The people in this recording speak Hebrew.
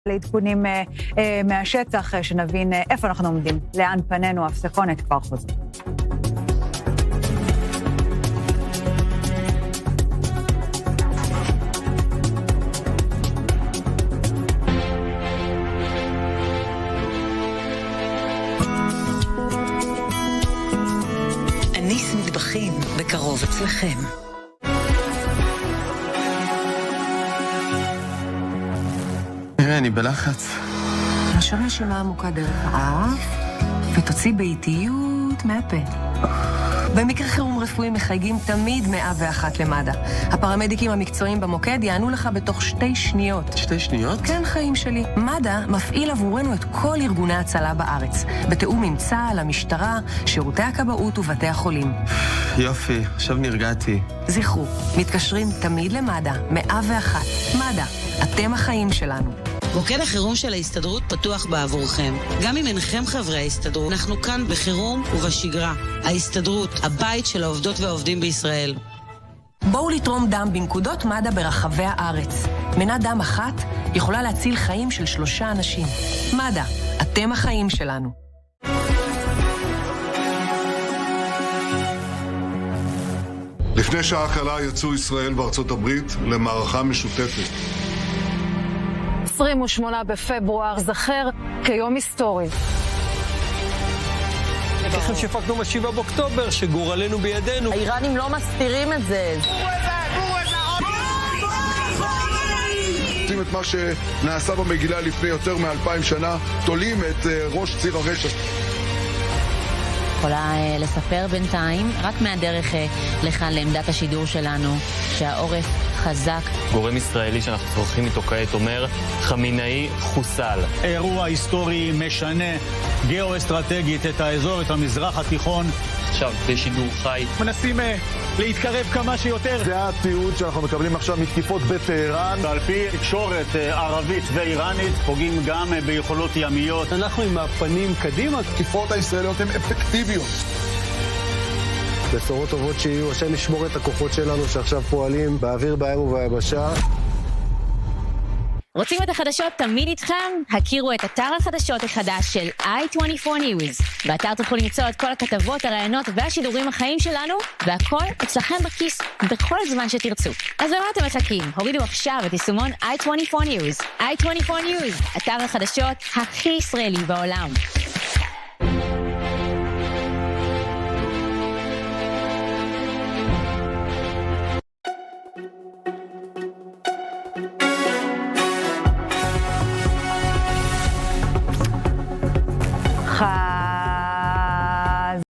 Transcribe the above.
לעדכונים מהשטח, שנבין איפה אנחנו עומדים, לאן פנינו, הפסקונת כבר חוזר. אניס מטבחים בקרוב אצלכם. אני בלחץ. נשאר נשימה עמוקה דרך האף, ותוציא באיטיות מהפה. במקרה חירום רפואי מחייגים תמיד 101 למד"א. הפרמדיקים המקצועיים במוקד יענו לך בתוך 2 שניות. 2 שניות? כן, חיים שלי. מד"א מפעיל עבורנו את כל ארגוני הצלה בארץ, בתיאום עם צה"ל, המשטרה, שירותי הכבאות ובתי החולים. יופי, עכשיו נרגעתי. זכרו, מתקשרים תמיד למד"א, 101. מד"א, אתם החיים שלנו. מוקד החירום של ההסתדרות פתוח בעבורכם. גם אם אינכם חברי ההסתדרות, אנחנו כאן בחירום ובשגרה. ההסתדרות, הבית של העובדות והעובדים בישראל. בואו לתרום דם בנקודות מד"א ברחבי הארץ. מנת דם אחת יכולה להציל חיים של 3 אנשים. מד"א, אתם החיים שלנו. לפני שעה קלה יצאו ישראל וארצות הברית למערכה משותפת. 28 בפברואר זכר כיום היסטורי. תכף שפקנו ב7 באוקטובר, שגורלנו בידינו. האיראנים לא מסתירים את זה. עושים את מה שנעשה במגילה לפני יותר מ2000 שנה, תולים את ראש ציר הרשע. יכולה לספר בינתיים, רק מהדרך לכאן לעמדת השידור שלנו, שהעורף חזק. גורם ישראלי שאנחנו צורכים איתו כעת אומר, חמינאי חוסל. אירוע היסטורי משנה גיאו-אסטרטגית את האזור, את המזרח התיכון. עכשיו, בשידור חי. מנסים להתקרב כמה שיותר. זה התיעוד שאנחנו מקבלים עכשיו מתקיפות בטהרן. ועל פי תקשורת ערבית ואיראנית, פוגעים גם ביכולות ימיות. אנחנו עם הפנים קדימה. התקיפות הישראליות הן אפקטיביות. בשורות טובות שיהיו, השם ישמור את הכוחות שלנו שעכשיו פועלים באוויר, בים וביבשה. רוצים את החדשות תמיד איתכם? הכירו את אתר החדשות החדש של i24 News. באתר תוכלו למצוא את כל הכתבות, הרעיונות והשידורים החיים שלנו, והכל אצלכם בכיס בכל זמן שתרצו. אז למה אתם מחכים? הורידו עכשיו את יישומון i24 News. i24 News, אתר החדשות הכי ישראלי בעולם. חג